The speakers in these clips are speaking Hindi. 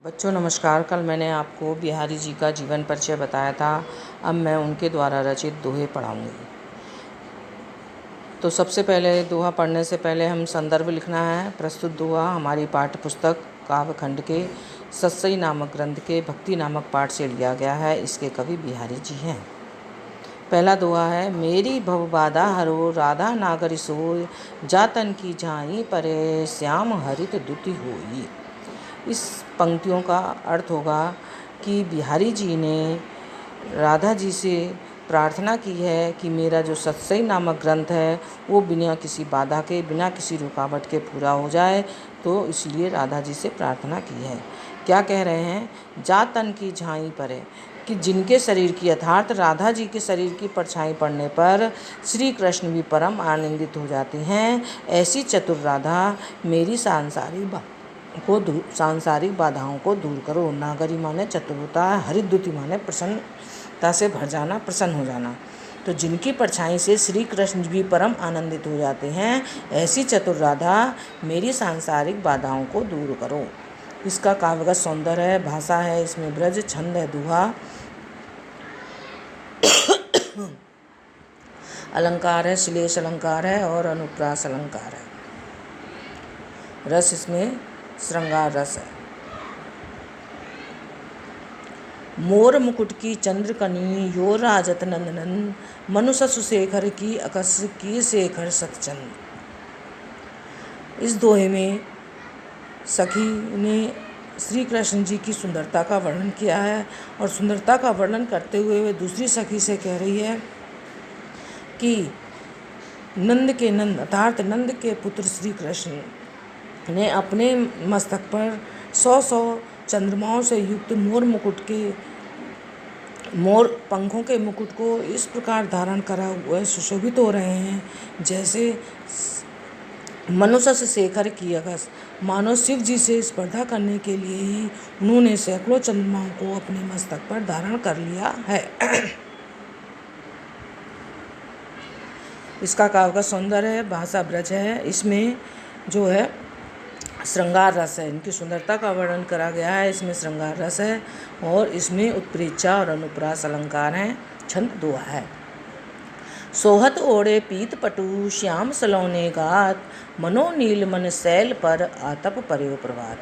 बच्चों नमस्कार। कल मैंने आपको बिहारी जी का जीवन परिचय बताया था। अब मैं उनके द्वारा रचित दोहे पढ़ाऊंगी। तो सबसे पहले दोहा पढ़ने से पहले हम संदर्भ लिखना है। प्रस्तुत दोहा हमारी पाठ्य पुस्तक काव्यखंड के सत्सई नामक ग्रंथ के भक्ति नामक पाठ से लिया गया है। इसके कवि बिहारी जी हैं। पहला दोहा है, मेरी भव बाधा हरो राधा नागरी सोय, जातन की झाई परे श्याम हरित दुति होई। इस पंक्तियों का अर्थ होगा कि बिहारी जी ने राधा जी से प्रार्थना की है कि मेरा जो सत्सई नामक ग्रंथ है वो बिना किसी बाधा के, बिना किसी रुकावट के पूरा हो जाए, तो इसलिए राधा जी से प्रार्थना की है। क्या कह रहे हैं? जा तन की झाई परे, कि जिनके शरीर की अर्थात राधा जी के शरीर की परछाई पड़ने पर श्री कृष्ण भी परम आनंदित हो जाते हैं, ऐसी चतुर राधा मेरी सांसारिक बाधाओं को दूर करो। नागरी माने चतुरता, हरिद्युति माने प्रसन्नता से भर जाना, प्रसन्न हो जाना। तो जिनकी परछाई से श्री कृष्ण भी परम आनंदित हो जाते हैं, ऐसी चतुर राधा मेरी सांसारिक बाधाओं को दूर करो। इसका काव्यगत सौंदर्य है, भाषा है इसमें ब्रज, छंद है दोहा, अलंकार है, श्लेष अलंकार है और अनुप्रास अलंकार है। रस इसमें श्रृंगार रस है। मोर मुकुट की चंद्रकनी यो राजत नंदनन, मनुष्य शेखर की अकस की शेखर सतचंद। इस दोहे में सखी ने श्री कृष्ण जी की सुंदरता का वर्णन किया है और सुंदरता का वर्णन करते हुए वे दूसरी सखी से कह रही है कि नंद के नंद अर्थात नंद के पुत्र श्री कृष्ण ने अपने मस्तक पर 100 चंद्रमाओं से युक्त मोर पंखों के मुकुट को इस प्रकार धारण करा हुए सुशोभित हो रहे हैं जैसे मनुष्य से शेखर की अगस, मानो शिव जी से स्पर्धा करने के लिए ही उन्होंने सैकड़ों चंद्रमाओं को अपने मस्तक पर धारण कर लिया है। इसका काव्य का सौंदर्य है, भाषा ब्रज है, इसमें जो है श्रृंगार रस है। इनकी सुंदरता का वर्णन करा गया है, इसमें श्रृंगार रस है और इसमें उत्प्रेक्षा और अनुप्रास अलंकार हैं। छंद दोहा है। सोहत ओढ़े पीत पटु श्याम सलौने गात, मनो नील मन शैल पर आतप पर्यो प्रभात।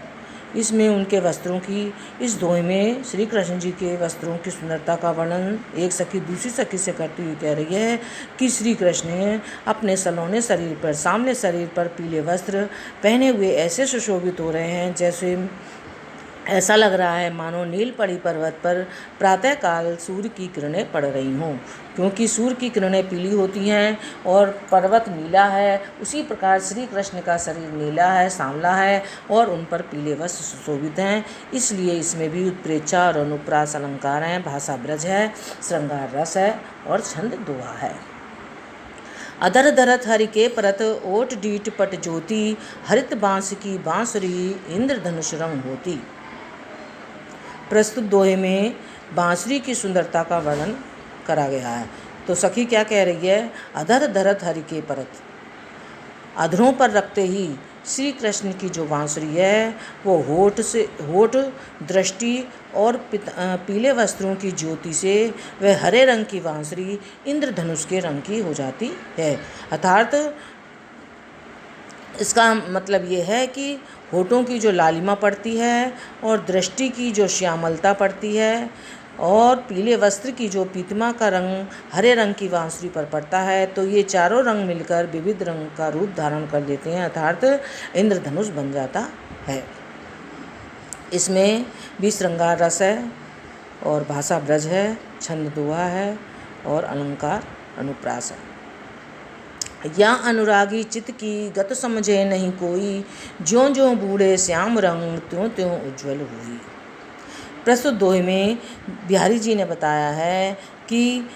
इसमें उनके वस्त्रों की, इस दोहे में श्री कृष्ण जी के वस्त्रों की सुंदरता का वर्णन एक सखी दूसरी सखी से करती हुई कह रही है कि श्री कृष्ण अपने सलोने शरीर पर, सामने शरीर पर पीले वस्त्र पहने हुए ऐसे सुशोभित हो रहे हैं जैसे ऐसा लग रहा है मानो नील पड़ी पर्वत पर प्रातःकाल सूर्य की किरणें पड़ रही हों, क्योंकि सूर्य की किरणें पीली होती हैं और पर्वत नीला है। उसी प्रकार श्री कृष्ण का शरीर नीला है, सांवला है और उन पर पीले वस्त्र सुशोभित हैं। इसलिए इसमें भी उत्प्रेक्षा और अनुप्रास अलंकार हैं, भाषा ब्रज है, श्रृंगार रस है और छंद दोहा है। अधर धरत हरि के परत ओट डीट पट ज्योति, हरित बांस की बांसुरी इंद्रधनुष रंग होती। प्रस्तुत दोहे में बांसुरी की सुंदरता का वर्णन करा गया है। तो सखी क्या कह रही है? अधर धरत हरि के परत, अधरों पर रखते ही श्री कृष्ण की जो बांसुरी है वो होठ, दृष्टि और पीले वस्त्रों की ज्योति से वह हरे रंग की बांसुरी इंद्रधनुष के रंग की हो जाती है। अर्थात इसका मतलब ये है कि होठों की जो लालिमा पड़ती है और दृष्टि की जो श्यामलता पड़ती है और पीले वस्त्र की जो पीतमा का रंग हरे रंग की बांसुरी पर पड़ता है, तो ये चारों रंग मिलकर विविध रंग का रूप धारण कर लेते हैं, अर्थात इंद्रधनुष बन जाता है। इसमें भी श्रृंगार रस है और भाषा ब्रज है, छंद दोहा है और अलंकार अनुप्रास है। या अनुरागी चित्त की गत समझे नहीं कोई, ज्यों ज्यों बूढ़े श्याम रंग त्यों त्यों उज्ज्वल हुई। प्रस्तुत दोहे में बिहारी जी ने बताया है कि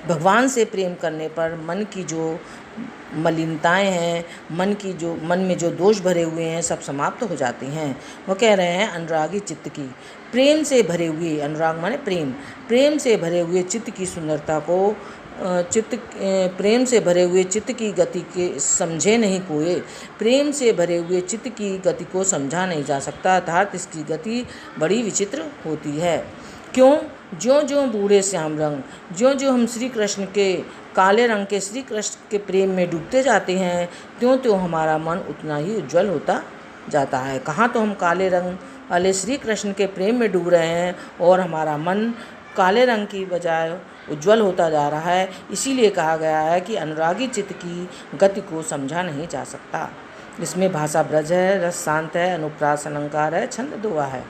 भगवान से प्रेम करने पर मन की जो मलिनताएं हैं, मन में जो दोष भरे हुए हैं, सब समाप्त हो जाते हैं। वो कह रहे हैं अनुरागी चित्त की, प्रेम से भरे हुए, अनुराग माने प्रेम से भरे हुए चित्त की सुंदरता को प्रेम से भरे हुए चित्त की गति के समझे नहीं कोई। प्रेम से भरे हुए चित्त की गति को समझा नहीं जा सकता, अर्थात इसकी गति बड़ी विचित्र होती है। क्यों? ज्यों ज्यों बूढ़े श्याम रंग, ज्यों ज्यों हम श्री कृष्ण के काले रंग के श्री कृष्ण के प्रेम में डूबते जाते हैं, त्यों त्यों हमारा मन उतना ही उज्जवल होता जाता है। कहाँ तो हम काले रंग वाले श्री कृष्ण के प्रेम में डूब रहे हैं और हमारा मन काले रंग की बजाय उज्जवल होता जा रहा है। इसीलिए कहा गया है कि अनुरागी चित्त की गति को समझा नहीं जा सकता। इसमें भाषा ब्रज है, रस शांत है, अनुप्रास अलंकार है, छंद दोहा है।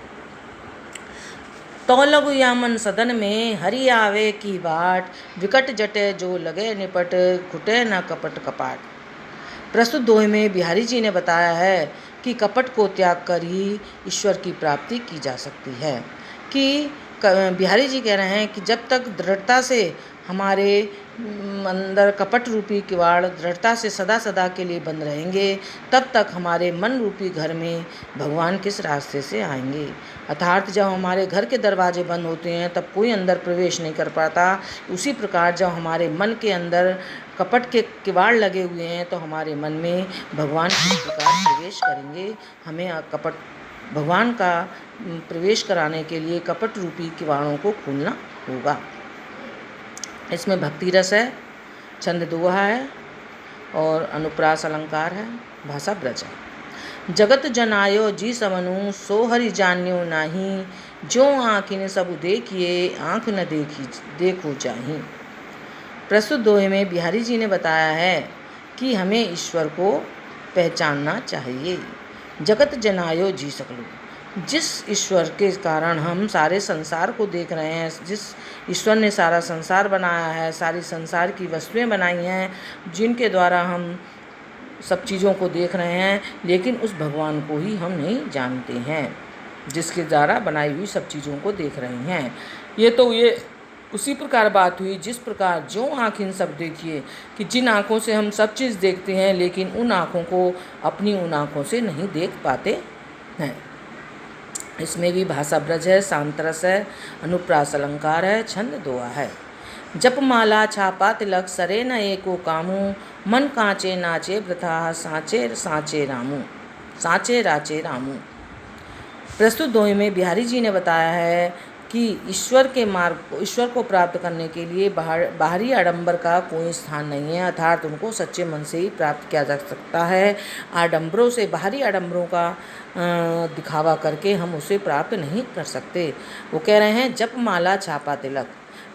तो लगु यामन सदन में हरि आवे की बाट, विकट जटे जो लगे निपट, खुटे न कपट कपाट। प्रस्तुत दोहे में बिहारी जी ने बताया है कि कपट को त्याग कर ही ईश्वर की प्राप्ति की जा सकती है। कि बिहारी जी कह रहे हैं कि जब तक दृढ़ता से हमारे अंदर कपट रूपी किवाड़ दृढ़ता से सदा सदा के लिए बंद रहेंगे, तब तक हमारे मन रूपी घर में भगवान किस रास्ते से आएंगे। अर्थात जब हमारे घर के दरवाजे बंद होते हैं तब कोई अंदर प्रवेश नहीं कर पाता। उसी प्रकार जब हमारे मन के अंदर कपट के किवाड़ लगे हुए हैं तो हमारे मन में भगवान किस प्रकार प्रवेश करेंगे। हमें भगवान का प्रवेश कराने के लिए कपट रूपी किवाड़ों को खोलना होगा। इसमें भक्ति रस है, छंद दोहा है और अनुप्रास अलंकार है, भाषा ब्रज है। जगत जनायो जी समनु, सो हरि जान्यो नाही, जो आँखिन सब देखिए, आँख न देखो जाही। प्रस्तुत दोहे में बिहारी जी ने बताया है कि हमें ईश्वर को पहचानना चाहिए। जगत जनायो जी सकलु, जिस ईश्वर के कारण हम सारे संसार को देख रहे हैं, जिस ईश्वर ने सारा संसार बनाया है, सारी संसार की वस्तुएं बनाई हैं, जिनके द्वारा हम सब चीज़ों को देख रहे हैं, लेकिन उस भगवान को ही हम नहीं जानते हैं जिसके द्वारा बनाई हुई सब चीज़ों को देख रहे हैं। ये उसी प्रकार बात हुई जिस प्रकार जो आँख इन सब देखिए, कि जिन आँखों से हम सब चीज़ देखते हैं लेकिन उन आँखों को अपनी उन आँखों से नहीं देख पाते हैं। इसमें भी भाषा ब्रज है, शांत रस है, अनुप्रास अलंकार है, छंद दोहा है। जप माला छापा तिलक, सरे न एको कामू, मन कांचे नाचे वृथा, सांचे सांचे रामू, सांचे राचे रामू। प्रस्तुत दोहे में बिहारी जी ने बताया है कि ईश्वर को प्राप्त करने के लिए बाहरी आडंबर का कोई स्थान नहीं है, अर्थात उनको सच्चे मन से ही प्राप्त किया जा सकता है। आडंबरों से, बाहरी आडंबरों का दिखावा करके हम उसे प्राप्त नहीं कर सकते। वो कह रहे हैं जप माला छापा तिलक।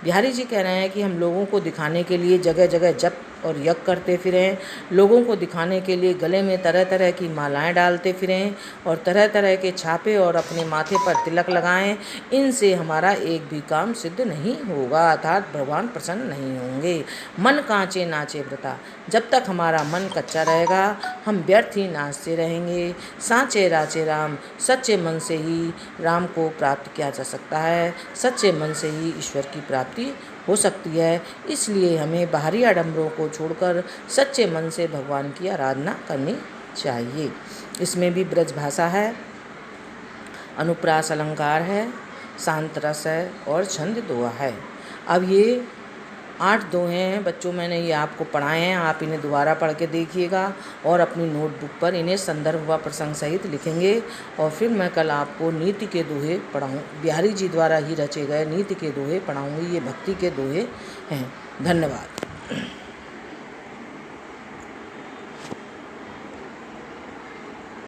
बिहारी जी कह रहे हैं कि हम लोगों को दिखाने के लिए जगह जगह जप और यज्ञ करते फिरें, लोगों को दिखाने के लिए गले में तरह तरह की मालाएं डालते फिरें और तरह तरह के छापे और अपने माथे पर तिलक लगाएं। इनसे हमारा एक भी काम सिद्ध नहीं होगा, अर्थात भगवान प्रसन्न नहीं होंगे। मन कांचे नाचे व्रता, जब तक हमारा मन कच्चा रहेगा हम व्यर्थ ही नाचते रहेंगे। सांचे राचे राम, सच्चे मन से ही राम को प्राप्त किया जा सकता है, सच्चे मन से ही ईश्वर की प्राप्ति हो सकती है। इसलिए हमें बाहरी आडंबरों को छोड़कर सच्चे मन से भगवान की आराधना करनी चाहिए। इसमें भी ब्रज भाषा है, अनुप्रास अलंकार है, शांत रस है और छंद दोहा है। अब ये 8 दोहे हैं बच्चों, मैंने ये आपको पढ़ाए हैं, आप इन्हें दोबारा पढ़ के देखिएगा और अपनी नोटबुक पर इन्हें संदर्भ व प्रसंग सहित लिखेंगे। और फिर मैं कल आपको नीति के दोहे पढ़ाऊँ, बिहारी जी द्वारा ही रचे गए नीति के दोहे पढ़ाऊँगी। ये भक्ति के दोहे हैं। धन्यवाद।